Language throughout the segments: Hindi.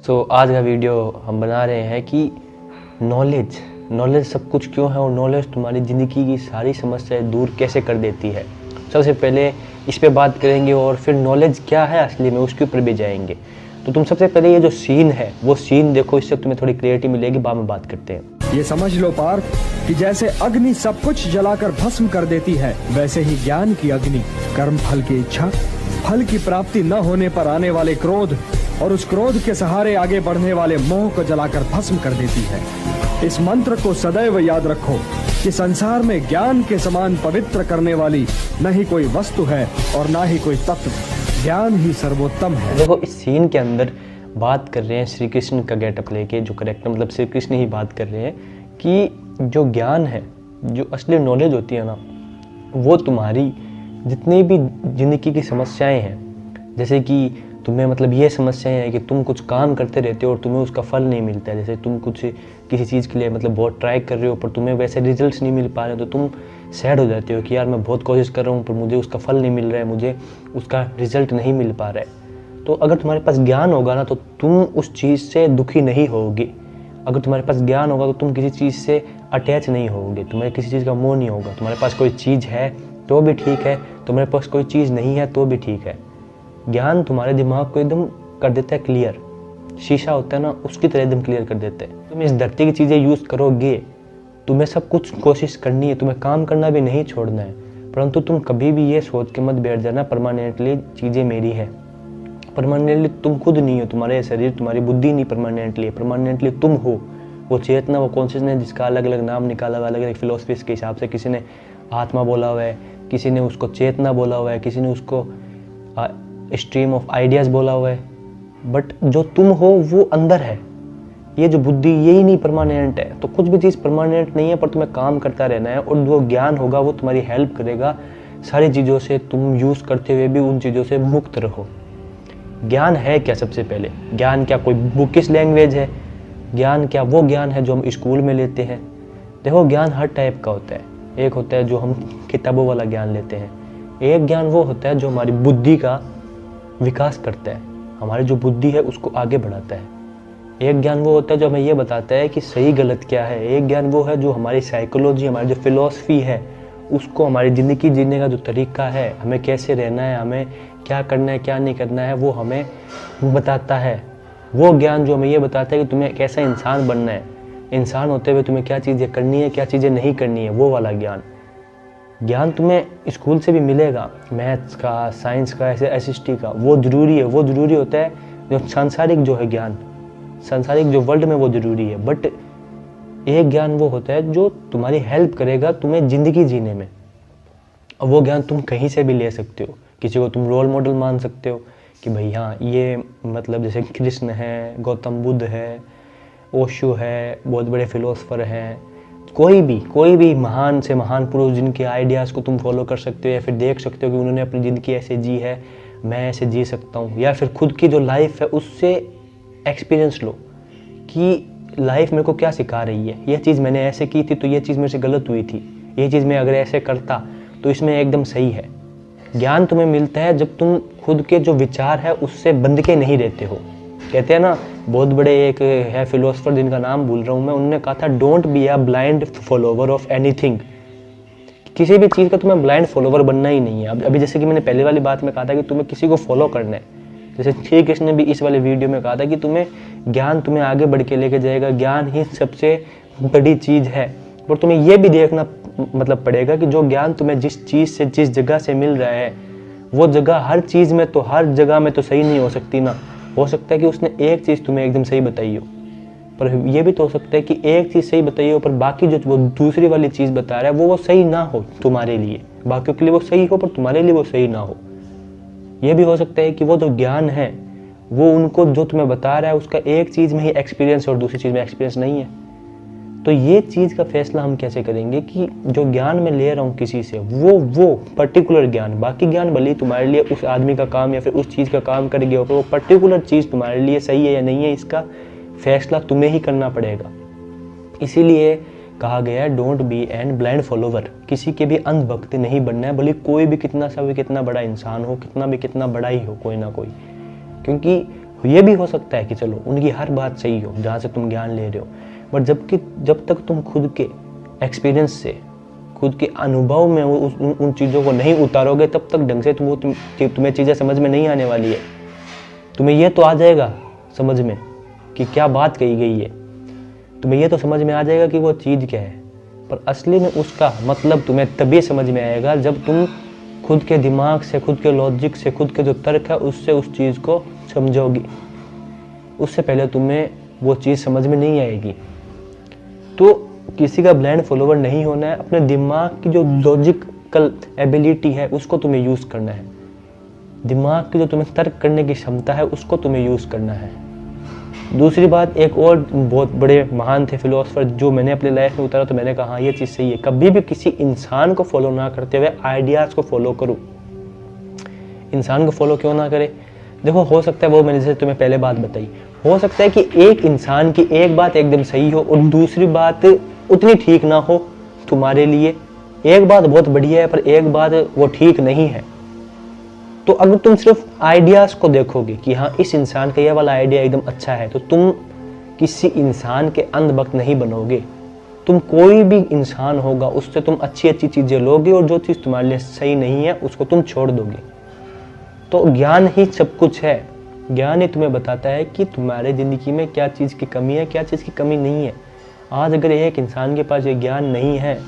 आज का वीडियो हम बना रहे हैं कि नॉलेज सब कुछ क्यों है और नॉलेज तुम्हारी ज़िंदगी की सारी समस्याएं दूर कैसे कर देती है। सबसे पहले इस पे बात करेंगे और फिर नॉलेज क्या है असली में उसके ऊपर भी जाएंगे। तो तुम सबसे पहले ये जो सीन है वो सीन देखो, इससे तुम्हें थोड़ी क्लियरिटी मिलेगी। बाद में बात करते हैं। ये समझ लो पार्थ कि जैसे अग्नि सब कुछ जलाकर भस्म कर देती है, वैसे ही ज्ञान की अग्नि कर्म फल की इच्छा, फल की प्राप्ति न होने पर आने वाले क्रोध और उस क्रोध के सहारे आगे बढ़ने वाले मोह को जलाकर भस्म कर देती है। इस मंत्र को सदैव याद रखो कि संसार में ज्ञान के समान पवित्र करने वाली न ही कोई वस्तु है और न ही कोई तत्व, ज्ञान ही सर्वोत्तम है। देखो इस सीन के अंदर बात कर रहे हैं श्री कृष्ण का गेटअप लेके, जो करेक्ट मतलब श्री कृष्ण ही बात कर रहे हैं कि जो ज्ञान है, जो असली नॉलेज होती है ना, वो तुम्हारी जितनी भी जिंदगी की समस्याएं हैं, जैसे कि तुम्हें मतलब ये समस्याएं हैं कि तुम कुछ काम करते रहते हो और तुम्हें उसका फल नहीं मिलता है। जैसे तुम कुछ किसी चीज़ के लिए मतलब बहुत ट्राई कर रहे हो पर तुम्हें वैसे रिजल्ट्स नहीं मिल पा रहे, तो तुम सैड हो जाते हो कि यार मैं बहुत कोशिश कर रहा हूँ पर मुझे उसका फल नहीं मिल रहा है, मुझे उसका रिजल्ट नहीं मिल पा रहा है। तो अगर तुम्हारे पास ज्ञान होगा ना तो तुम उस चीज़ से दुखी नहीं होगे। अगर तुम्हारे पास ज्ञान होगा तो तुम किसी चीज़ से अटैच नहीं होगे, तुम्हें किसी चीज़ का मोह नहीं होगा। तुम्हारे पास कोई चीज़ है तो भी ठीक है, तुम्हारे पास कोई चीज़ नहीं है तो भी ठीक है। ज्ञान तुम्हारे दिमाग को एकदम कर देता है क्लियर, शीशा होता है ना उसकी तरह एकदम क्लियर कर देता है। तुम इस धरती की चीज़ें यूज़ करोगे, तुम्हें सब कुछ कोशिश करनी है, तुम्हें काम करना भी नहीं छोड़ना है, परंतु तुम कभी भी ये सोच के मत बैठ जाना परमानेंटली चीज़ें मेरी है। परमानेंटली तुम खुद नहीं हो, तुम्हारे शरीर तुम्हारी बुद्धि नहीं परमानेंटली है, परमानेंटली तुम हो। वो चेतना, वो कॉन्शियसनेस जिसका अलग अलग नाम निकाला हुआ, अलग अलग फिलोसफीज के हिसाब से, किसी ने आत्मा बोला हुआ है, किसी ने उसको चेतना बोला हुआ है, किसी ने उसको स्ट्रीम ऑफ आइडियाज़ बोला हुआ है, बट जो तुम हो वो अंदर है। ये जो बुद्धि यही नहीं परमानेंट है। तो कुछ भी चीज़ परमानेंट नहीं है, पर तुम्हें काम करता रहना है और जो ज्ञान होगा वो तुम्हारी हेल्प करेगा सारी चीज़ों से। तुम यूज़ करते हुए भी उन चीज़ों से मुक्त रहो। ज्ञान है क्या? सबसे पहले ज्ञान क्या कोई बुकिश लैंग्वेज है? ज्ञान क्या वो ज्ञान है जो हम स्कूल में लेते हैं? देखो ज्ञान हर टाइप का होता है। एक होता है जो हम किताबों वाला ज्ञान लेते हैं, एक ज्ञान वो होता है जो हमारी बुद्धि का विकास करता है, हमारी जो बुद्धि है उसको आगे बढ़ाता है। एक ज्ञान वो होता है जो हमें ये बताता है कि सही गलत क्या है। एक ज्ञान वो है जो हमारी साइकोलॉजी, हमारी जो फिलॉसफी है उसको, हमारी ज़िंदगी जीने का जो तरीका है, हमें कैसे रहना है, हमें क्या करना है क्या नहीं करना है, वो हमें बताता है। वो ज्ञान जो हमें ये बताता है कि तुम्हें कैसा इंसान बनना है, इंसान होते हुए तुम्हें क्या चीज़ें करनी है क्या चीज़ें नहीं करनी है, वो वाला ज्ञान। ज्ञान तुम्हें स्कूल से भी मिलेगा, मैथ्स का, साइंस का, ऐसे एसएसटी का, वो ज़रूरी है। वो ज़रूरी होता है जो सांसारिक जो है ज्ञान, सांसारिक जो वर्ल्ड में वो ज़रूरी है। बट एक ज्ञान वो होता है जो तुम्हारी हेल्प करेगा तुम्हें ज़िंदगी जीने में। और वो ज्ञान तुम कहीं से भी ले सकते हो। किसी को तुम रोल मॉडल मान सकते हो कि भाई हाँ ये मतलब जैसे कृष्ण है, गौतम बुद्ध है, ओशो है, बहुत बड़े फिलोसफर हैं, कोई भी महान से महान पुरुष जिनके आइडियाज़ को तुम फॉलो कर सकते हो या फिर देख सकते हो कि उन्होंने अपनी ज़िंदगी ऐसे जी है, मैं ऐसे जी सकता हूँ। या फिर खुद की जो लाइफ है उससे एक्सपीरियंस लो कि लाइफ मेरे को क्या सिखा रही है। यह चीज़ मैंने ऐसे की थी तो ये चीज़ मेरे से गलत हुई थी, ये चीज़ मैं अगर ऐसे करता तो इसमें एकदम सही है। ज्ञान तुम्हें मिलता है जब तुम खुद के जो विचार है उससे बंध के नहीं रहते हो। कहते हैं ना, बहुत बड़े एक है फिलोसफर जिनका नाम भूल रहा हूँ मैं, उन्होंने कहा था don't be a blind follower of anything. किसी भी चीज़ का तुम्हें ब्लाइंड फॉलोवर बनना ही नहीं है। अभी जैसे कि मैंने पहले वाली बात में कहा था कि तुम्हें किसी को फॉलो करना है, जैसे श्री कृष्ण ने भी इस वाले वीडियो में कहा था कि तुम्हें ज्ञान तुम्हें आगे बढ़ के लेके जाएगा, ज्ञान ही सबसे बड़ी चीज़ है। और तुम्हें यह भी देखना मतलब पड़ेगा कि जो ज्ञान तुम्हें जिस चीज़ से जिस जगह से मिल रहा है वो जगह हर चीज़ में तो हर जगह में तो सही नहीं हो सकती ना। हो सकता है कि उसने एक चीज़ तुम्हें एकदम सही बताई हो, पर यह भी तो हो सकता है कि एक चीज़ सही बताई हो पर बाकी जो वो दूसरी वाली चीज़ बता रहा है वो सही ना हो तुम्हारे लिए। बाकियों के लिए वो सही हो पर तुम्हारे लिए वो सही ना हो। यह भी हो सकता है कि वो जो ज्ञान है वो उनको जो तुम्हें बता रहा है उसका एक चीज़ में ही एक्सपीरियंस और दूसरी चीज़ में एक्सपीरियंस नहीं है। तो ये चीज़ का फैसला हम कैसे करेंगे कि जो ज्ञान मैं ले रहा हूँ किसी से वो पर्टिकुलर ज्ञान, बाकी ज्ञान भले तुम्हारे लिए उस आदमी का काम या फिर उस चीज़ का काम करेगी, और वो पर्टिकुलर चीज़ तुम्हारे लिए सही है या नहीं है इसका फैसला तुम्हें ही करना पड़ेगा। इसीलिए कहा गया है don't be an blind follower. किसी के भी अंधभक्त नहीं बनना है, भले कोई भी कितना सा भी कितना बड़ा इंसान हो, कितना बड़ा ही हो कोई ना कोई, क्योंकि ये भी हो सकता है कि चलो उनकी हर बात सही हो जहाँ से तुम ज्ञान ले रहे हो, बट जब तक तुम खुद के एक्सपीरियंस से, खुद के अनुभव में उन चीज़ों को नहीं उतारोगे, तब तक ढंग से तुम्हें चीज़ें समझ में नहीं आने वाली है। तुम्हें ये तो आ जाएगा समझ में कि क्या बात कही गई है, तुम्हें ये तो समझ में आ जाएगा कि वो चीज़ क्या है, पर असली में उसका मतलब तुम्हें तभी समझ में आएगा जब तुम खुद के दिमाग से, खुद के लॉजिक से, खुद के जो तर्क है उससे उस चीज़ को समझोगे। उससे पहले तुम्हें वो चीज़ समझ में नहीं आएगी। तो किसी का ब्लाइंड फॉलोवर नहीं होना है, अपने दिमाग की जो लॉजिकल एबिलिटी है उसको तुम्हें यूज़ करना है, दिमाग की जो तुम्हें तर्क करने की क्षमता है उसको तुम्हें यूज़ करना है। दूसरी बात, एक और बहुत बड़े महान थे फिलोसफर जो मैंने अपनी लाइफ में उतारा, तो मैंने कहा हाँ ये चीज़ सही है, कभी भी किसी इंसान को फॉलो ना करते हुए आइडियाज़ को फॉलो करो। इंसान को फॉलो क्यों ना करे? देखो, हो सकता है वो मैंने जैसे तुम्हें पहले बात बताई, हो सकता है कि एक इंसान की एक बात एकदम सही हो और दूसरी बात उतनी ठीक ना हो तुम्हारे लिए। एक बात बहुत बढ़िया है पर एक बात वो ठीक नहीं है। तो अगर तुम सिर्फ आइडियाज़ को देखोगे कि हाँ इस इंसान का ये वाला आइडिया एकदम अच्छा है, तो तुम किसी इंसान के अंधभक्त नहीं बनोगे। तुम कोई भी इंसान होगा उससे तुम अच्छी अच्छी चीज़ें लोगे और जो चीज़ तुम्हारे लिए सही नहीं है उसको तुम छोड़ दोगे। तो ज्ञान ही सब कुछ है। ज्ञान ही तुम्हें बताता है कि तुम्हारे ज़िंदगी में क्या चीज़ की कमी है, क्या चीज़ की कमी नहीं है। आज अगर एक इंसान के पास ये ज्ञान नहीं है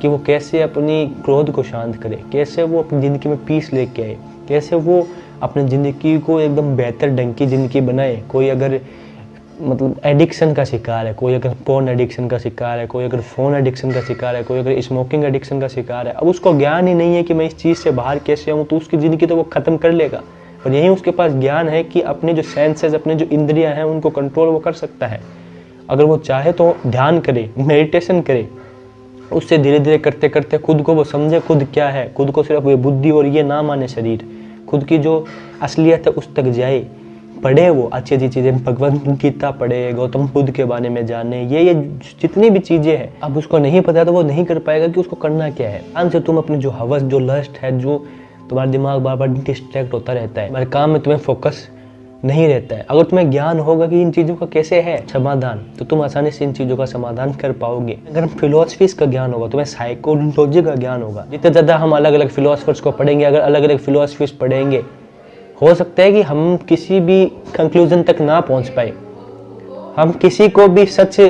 कि वो कैसे अपनी क्रोध को शांत करे, कैसे वो अपनी ज़िंदगी में पीस लेके आए, कैसे वो अपनी ज़िंदगी को एकदम बेहतर ढंग की ज़िंदगी बनाए। कोई अगर मतलब एडिक्शन का शिकार है, कोई अगर पोर्न एडिक्शन का शिकार है, कोई अगर फ़ोन एडिक्शन का शिकार है, कोई अगर स्मोकिंग एडिक्शन का शिकार है, अब उसको ज्ञान ही नहीं है कि मैं इस चीज़ से बाहर कैसे आऊँ, तो उसकी ज़िंदगी तो वो ख़त्म कर लेगा। और यहीं उसके पास ज्ञान है कि अपने जो सेंसेस, अपने जो इंद्रियां हैं उनको कंट्रोल वो कर सकता है। अगर वो चाहे तो ध्यान करे, मेडिटेशन करे, उससे धीरे धीरे करते करते खुद को वो समझे खुद क्या है, खुद को सिर्फ ये बुद्धि और ये ना माने शरीर, खुद की जो असलियत है उस तक जाए, पढ़े वो अच्छी अच्छी चीज़ें, भगवत गीता पढ़े, गौतम बुद्ध के बारे में जाने, ये जितनी भी चीज़ें हैं। अब उसको नहीं पता तो वो नहीं कर पाएगा कि उसको करना क्या है। आराम से तुम अपनी जो हवस, जो लस्ट है, जो तुम्हारा दिमाग बार बार डिस्ट्रैक्ट होता रहता है, हमारे काम में तुम्हें फोकस नहीं रहता है, अगर तुम्हें ज्ञान होगा कि इन चीज़ों का कैसे है समाधान, तो तुम आसानी से इन चीज़ों का समाधान कर पाओगे। अगर फिलोसफीज का ज्ञान होगा, तुम्हें साइकोलॉजी का ज्ञान होगा, जितने ज़्यादा हम अलग अलग फिलोसफर्स को पढ़ेंगे, अगर अलग अलग फिलोसफीज पढ़ेंगे, हो सकता है कि हम किसी भी कंक्लूजन तक ना पहुंच पाए, हम किसी को भी सच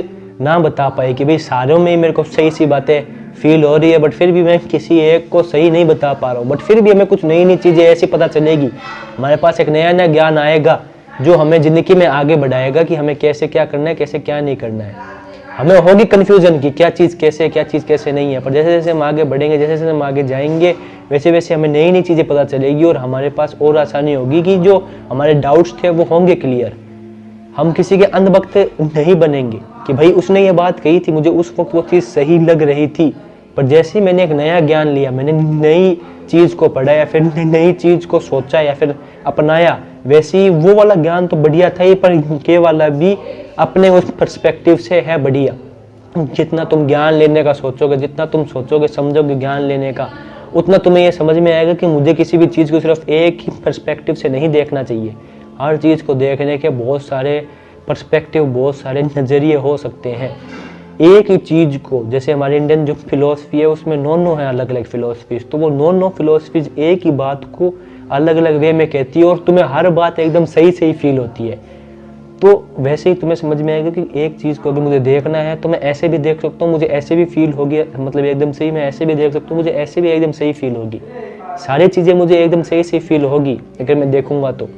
ना बता पाए कि भाई सारों में मेरे को सही सी बातें फील हो रही है, बट फिर भी मैं किसी एक को सही नहीं बता पा रहा हूँ, बट फिर भी हमें कुछ नई नई चीज़ें ऐसी पता चलेगी, हमारे पास एक नया नया ज्ञान आएगा जो हमें ज़िंदगी में आगे बढ़ाएगा कि हमें कैसे क्या करना है, कैसे क्या नहीं करना है। हमें होगी कन्फ्यूजन कि क्या चीज़ कैसे नहीं है, पर जैसे जैसे हम आगे बढ़ेंगे, जैसे जैसे हम आगे जाएंगे, वैसे वैसे हमें नई नई चीज़ें पता चलेगी और हमारे पास और आसानी होगी कि जो हमारे डाउट्स थे वो होंगे क्लियर। हम किसी के अंधभक्त नहीं बनेंगे कि भाई उसने ये बात कही थी, मुझे उस वक्त वो चीज़ सही लग रही थी, पर जैसे ही मैंने एक नया ज्ञान लिया, मैंने नई चीज़ को पढ़ा या फिर नई चीज़ को सोचा या फिर अपनाया, वैसे ही वो वाला ज्ञान तो बढ़िया था ही, पर ये वाला भी अपने उस पर्सपेक्टिव से है बढ़िया। जितना तुम ज्ञान लेने का सोचोगे, जितना तुम सोचोगे समझोगे ज्ञान लेने का, उतना तुम्हें ये समझ में आएगा कि मुझे किसी भी चीज़ को सिर्फ एक ही पर्सपेक्टिव से नहीं देखना चाहिए। हर चीज़ को देखने के बहुत सारे पर्सपेक्टिव, बहुत सारे नज़रिए हो सकते हैं। एक ही चीज़ को, जैसे हमारी इंडियन जो फिलोसफी है उसमें नौ है अलग अलग फिलोसफीज, तो वो नौ फिलोसफीज एक ही बात को अलग अलग वे में कहती है और तुम्हें हर बात एकदम सही फील होती है। तो वैसे ही तुम्हें समझ में आएगा कि एक चीज़ को अगर मुझे देखना है तो मैं ऐसे भी देख सकता हूँ, मुझे ऐसे भी फील होगी, मतलब एकदम सही, मैं ऐसे भी देख सकता हूँ, मुझे ऐसे भी एकदम सही फील होगी। सारी चीज़ें मुझे एकदम सही फील होगी अगर मैं देखूंगा। तो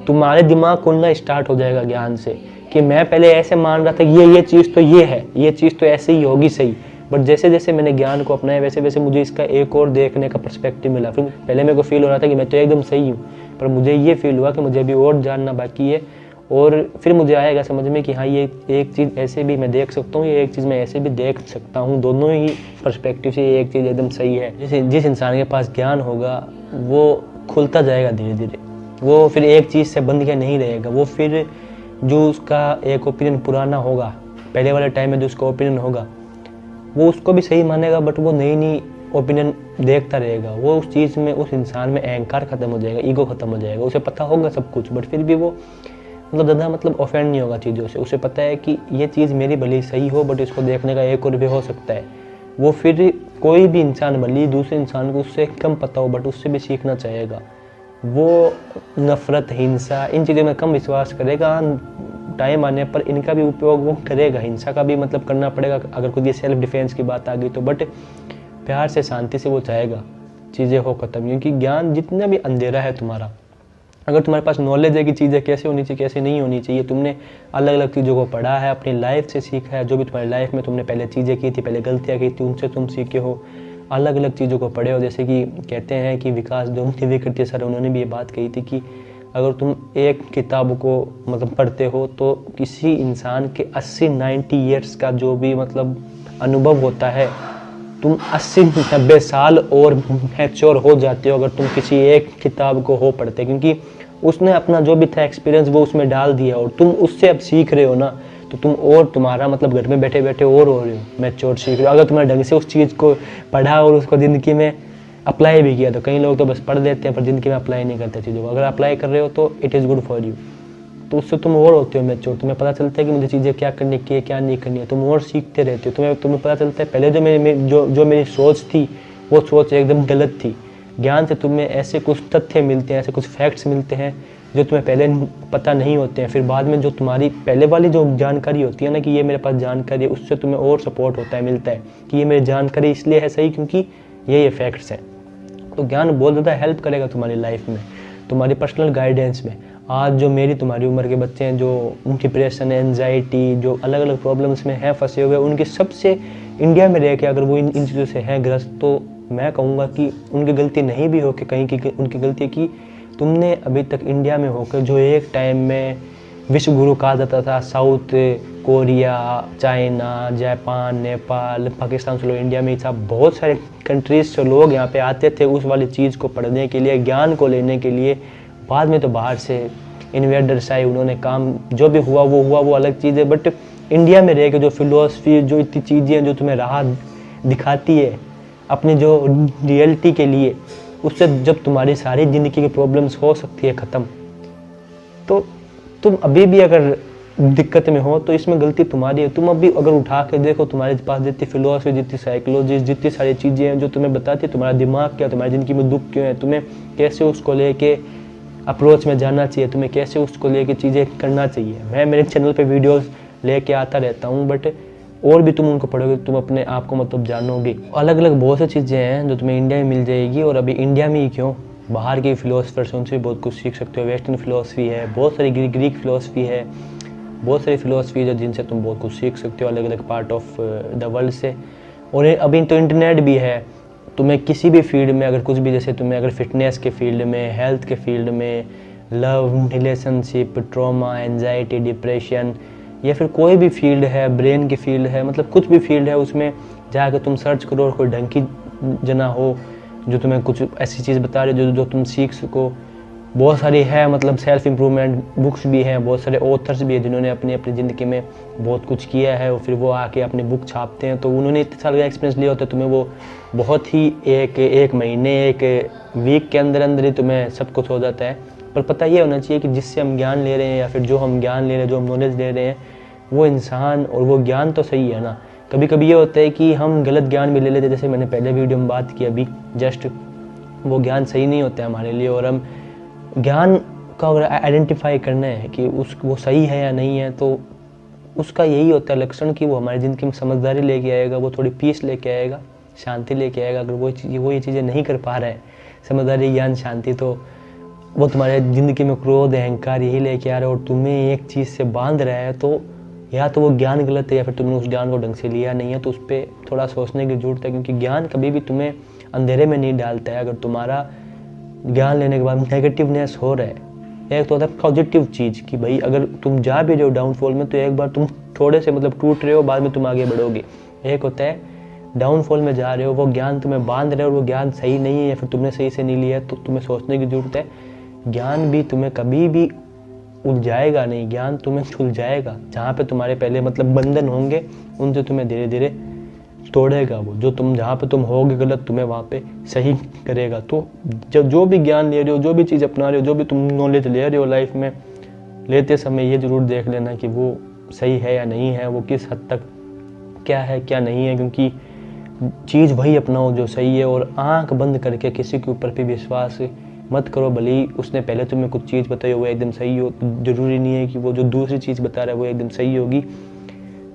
तुम्हारे दिमाग खुलना स्टार्ट हो जाएगा ज्ञान से कि मैं पहले ऐसे मान रहा था ये चीज़ तो ये है, ये चीज़ तो ऐसे ही होगी सही, बट जैसे जैसे मैंने ज्ञान को अपनाया वैसे वैसे मुझे इसका एक और देखने का पर्सपेक्टिव मिला। फिर पहले मेरे को फील हो रहा था कि मैं तो एकदम सही हूँ, पर मुझे ये फील हुआ कि मुझे अभी और जानना बाकी है, और फिर मुझे आएगा समझ में कि हाँ ये एक चीज़ ऐसे भी मैं देख सकता हूँ, ये एक चीज़ मैं ऐसे भी देख सकता हूँ, दोनों ही पर्सपेक्टिव से ये एक चीज़ एकदम सही है। जिस इंसान के पास ज्ञान होगा वो खुलता जाएगा धीरे धीरे, वो फिर एक चीज़ से बंद के नहीं रहेगा। वो फिर जो उसका एक ओपिनियन पुराना होगा, पहले वाले टाइम में जो उसका ओपिनियन होगा, वो उसको भी सही मानेगा, बट वो नई ओपिनियन देखता रहेगा। वो उस चीज़ में, उस इंसान में अहंकार ख़त्म हो जाएगा, ईगो ख़त्म हो जाएगा, उसे पता होगा सब कुछ, बट फिर भी वो मतलब ज़्यादा मतलब ऑफेंड नहीं होगा चीज़ों से। उसे पता है कि ये चीज़ मेरी भली सही हो, बट इसको देखने का एक और वे हो सकता है। वो फिर कोई भी इंसान भली दूसरे इंसान को उससे कम पता हो, बट उससे भी सीखना चाहेगा। वो नफ़रत, हिंसा, इन चीज़ों में कम विश्वास करेगा। टाइम आने पर इनका भी उपयोग वो करेगा, हिंसा का भी मतलब करना पड़ेगा अगर खुद ये सेल्फ डिफेंस की बात आ गई तो, बट प्यार से, शांति से वो चाहेगा चीज़ें हो ख़त्म। क्योंकि ज्ञान जितना भी अंधेरा है तुम्हारा, अगर तुम्हारे पास नॉलेज है कि चीज़ें कैसे होनी चाहिए, कैसे नहीं होनी चाहिए, तुमने अलग अलग चीज़ों को पढ़ा है, अपनी लाइफ से सीखा है, जो भी तुम्हारी लाइफ में तुमने पहले चीज़ें की थी, पहले गलतियाँ की थी, उनसे तुम सीखे हो, अलग अलग चीज़ों को पढ़े हो। जैसे कि कहते हैं कि विकास दिव्यकीर्ति सर, उन्होंने भी ये बात कही थी कि अगर तुम एक किताब को मतलब पढ़ते हो तो किसी इंसान के 80-90 ईयर्स का जो भी मतलब अनुभव होता है, तुम 80-90 साल और मैच्योर हो जाते हो अगर तुम किसी एक किताब को हो पढ़ते। क्योंकि उसने अपना जो भी था एक्सपीरियंस वो उसमें डाल दिया और तुम उससे अब सीख रहे हो ना, तो तुम और तुम्हारा मतलब घर में बैठे बैठे और हो रहे हो, मैच्योर सीख रहे हो। अगर तुमने ढंग से उस चीज़ को पढ़ा और उसको ज़िंदगी में अप्लाई भी किया, तो कई लोग तो बस पढ़ देते हैं पर ज़िंदगी में अप्लाई नहीं करते चीज़ों को। अगर अप्लाई कर रहे हो तो it is good for you, तो उससे तुम और होते हो मैच्योर। तुम्हें पता चलता है कि मुझे चीज़ें क्या करनी है, क्या नहीं करनी है, तुम और सीखते रहते हो। तुम्हें पता चलता है पहले जो मेरी सोच थी वो सोच एकदम गलत थी। ज्ञान से तुम्हें ऐसे कुछ तथ्य मिलते हैं, ऐसे कुछ फैक्ट्स मिलते हैं जो तुम्हें पहले पता नहीं होते हैं। फिर बाद में जो तुम्हारी पहले वाली जो जानकारी होती है ना कि ये मेरे पास जानकारी है, उससे तुम्हें और सपोर्ट होता है, मिलता है कि ये मेरी जानकारी इसलिए है सही क्योंकि ये फैक्ट्स हैं। तो ज्ञान बहुत ज़्यादा हेल्प करेगा तुम्हारी लाइफ में, तुम्हारी पर्सनल गाइडेंस में। आज जो मेरी तुम्हारी उम्र के बच्चे हैं जो डिप्रेशन, एंजाइटी, जो अलग अलग प्रॉब्लम्स में हैं फंसे हुए, उनके सबसे इंडिया में रह के अगर वो इन चीज़ों से हैं ग्रस्त, तो मैं कहूँगा कि उनकी गलती नहीं भी हो कि कहीं की उनकी गलती है कि तुमने अभी तक इंडिया में होकर जो एक टाइम में विश्व गुरु कहा जाता था, south Korea, China, Japan, Nepal, Pakistan से लोग इंडिया में ही था, बहुत सारे कंट्रीज से लोग यहाँ पे आते थे उस वाली चीज़ को पढ़ने के लिए, ज्ञान को लेने के लिए। बाद में तो बाहर से इन्वेडर्स आए, उन्होंने काम जो भी हुआ वो अलग चीज़ है। बट इंडिया में रह के जो फिलोसफी, जो इतनी चीज़ें हैं जो तुम्हें राह दिखाती है अपनी जो रियलिटी के लिए, उससे जब तुम्हारी सारी ज़िंदगी की प्रॉब्लम्स हो सकती है ख़त्म, तो तुम अभी भी अगर दिक्कत में हो तो इसमें गलती तुम्हारी है। तुम अभी अगर उठा के देखो, तुम्हारे पास जितनी फिलोसफी, जितनी साइकोलॉजी, जितनी सारी चीज़ें हैं जो तुम्हें बताती है तुम्हारा दिमाग क्या, तुम्हारी ज़िंदगी में दुख क्यों है, तुम्हें कैसे उसको लेके अप्रोच में जाना चाहिए, तुम्हें कैसे उसको लेके चीज़ें करना चाहिए। मैं मेरे चैनल पे वीडियोस लेके आता रहता हूँ, बट और भी तुम उनको पढ़ोगे तुम अपने आप को मतलब जानोगे। अलग अलग बहुत सी चीज़ें हैं जो तुम्हें इंडिया में मिल जाएगी, और अभी इंडिया में ही क्यों, बाहर के फिलोसफर्स उनसे भी बहुत कुछ सीख सकते हो। वेस्टर्न फिलोसफी है, बहुत सारी ग्रीक फिलोसफी है, बहुत सारी फिलोसफी है जिनसे तुम बहुत कुछ सीख सकते हो अलग अलग पार्ट ऑफ द वर्ल्ड से। और अभी तो इंटरनेट भी है, तुम्हें किसी भी फील्ड में अगर कुछ भी, जैसे तुम्हें अगर फिटनेस के फील्ड में, हेल्थ के फील्ड में, love, relationship, trauma, anxiety, depression, या फिर कोई भी फील्ड है, ब्रेन की फील्ड है, मतलब कुछ भी फील्ड है, उसमें जाकर तुम सर्च करो और कोई ढंग की जना हो जो तुम्हें कुछ ऐसी चीज़ बता रही जो तुम सीख सको। बहुत सारी है, मतलब सेल्फ इम्प्रूवमेंट बुक्स भी हैं, बहुत सारे ऑथर्स भी हैं जिन्होंने अपनी अपनी ज़िंदगी में बहुत कुछ किया है और फिर वो आके अपनी बुक छापते हैं। तो उन्होंने इतने साल का एक्सपीरियंस लिया होता है, तुम्हें वो बहुत ही एक महीने, एक वीक के अंदर अंदर ही तुम्हें सब कुछ हो जाता है। पर पता ये होना चाहिए कि जिससे हम ज्ञान ले रहे हैं या फिर जो हम ज्ञान ले रहे हैं, जो हम नॉलेज ले रहे हैं, वो इंसान और वो ज्ञान तो सही है ना। कभी कभी ये होता है कि हम गलत ज्ञान भी ले लेते हैं, जैसे मैंने पहले वीडियो में बात की अभी जस्ट, वो ज्ञान सही नहीं होता है हमारे लिए। और हम ज्ञान का अगर आइडेंटिफाई करना है कि वो सही है या नहीं है, तो उसका यही होता है लक्षण कि वो हमारी ज़िंदगी में समझदारी लेके आएगा, वो थोड़ी पीस लेके आएगा, शांति लेके आएगा। अगर वो ये चीज़ें नहीं कर पा रहा है, समझदारी, ज्ञान, शांति, तो वो तुम्हारे ज़िंदगी में क्रोध, अहंकार यही लेके आ रहा है और तुम्हें एक चीज़ से बांध रहा है, तो या तो वो ज्ञान गलत है या फिर तुमने उस ज्ञान को ढंग से लिया नहीं है। तो उस पर थोड़ा सोचने की ज़रूरत है, क्योंकि ज्ञान कभी भी तुम्हें अंधेरे में नहीं डालता है। अगर तुम्हारा ज्ञान लेने के बाद नेगेटिवनेस हो रहा है, एक तो होता है पॉजिटिव चीज़ कि भाई अगर तुम जा भी रहे हो डाउनफॉल में, तो एक बार तुम थोड़े से मतलब टूट रहे हो, बाद में तुम आगे बढ़ोगे। एक होता है डाउनफॉल में जा रहे हो, वो ज्ञान तुम्हें बांध रहे हो और वो ज्ञान सही नहीं है या फिर तुमने सही से नहीं लिया है, तो तुम्हें सोचने की ज़रूरत है। ज्ञान भी तुम्हें कभी भी उलझाएगा नहीं, ज्ञान तुम्हें सुलझाएगा। जहाँ पे तुम्हारे पहले मतलब बंधन होंगे, उनसे तुम्हें धीरे धीरे तोड़ेगा। वो जो तुम जहाँ पे तुम होगे गलत, तुम्हें वहाँ पे सही करेगा। तो जो भी ज्ञान ले रहे हो, जो भी चीज़ अपना रहे हो, जो भी तुम नॉलेज ले रहे हो लाइफ में, लेते समय ये ज़रूर देख लेना कि वो सही है या नहीं है, वो किस हद तक क्या है क्या नहीं है, क्योंकि चीज़ वही अपनाओ जो सही है। और आंख बंद करके किसी के ऊपर भी विश्वास मत करो, भले ही उसने पहले तुम्हें कुछ चीज़ बताई हो वो एकदम सही हो, ज़रूरी नहीं है कि वो जो दूसरी चीज़ बता रहा है वो एकदम सही होगी।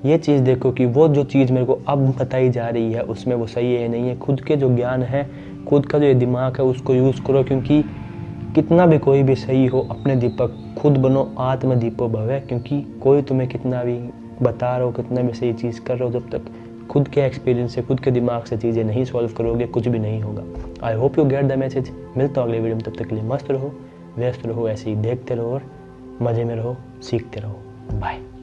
ये चीज़ देखो कि वो जो चीज़ मेरे को अब बताई जा रही है उसमें वो सही है या नहीं है। खुद के जो ज्ञान है, खुद का जो दिमाग है उसको यूज़ करो, क्योंकि कितना भी कोई भी सही हो, अपने दीपक खुद बनो, आत्म दीपो भव। क्योंकि कोई तुम्हें कितना भी बता रहा हो, कितना भी सही चीज़ कर रहे हो, जब तक खुद के एक्सपीरियंस से, खुद के दिमाग से चीज़ें नहीं सॉल्व करोगे, कुछ भी नहीं होगा। I hope you get the message. मिलता हूँ अगले वीडियो में, तब तक के लिए मस्त रहो, व्यस्त रहो, ऐसे ही देखते रहो और मज़े में रहो, सीखते रहो। बाय।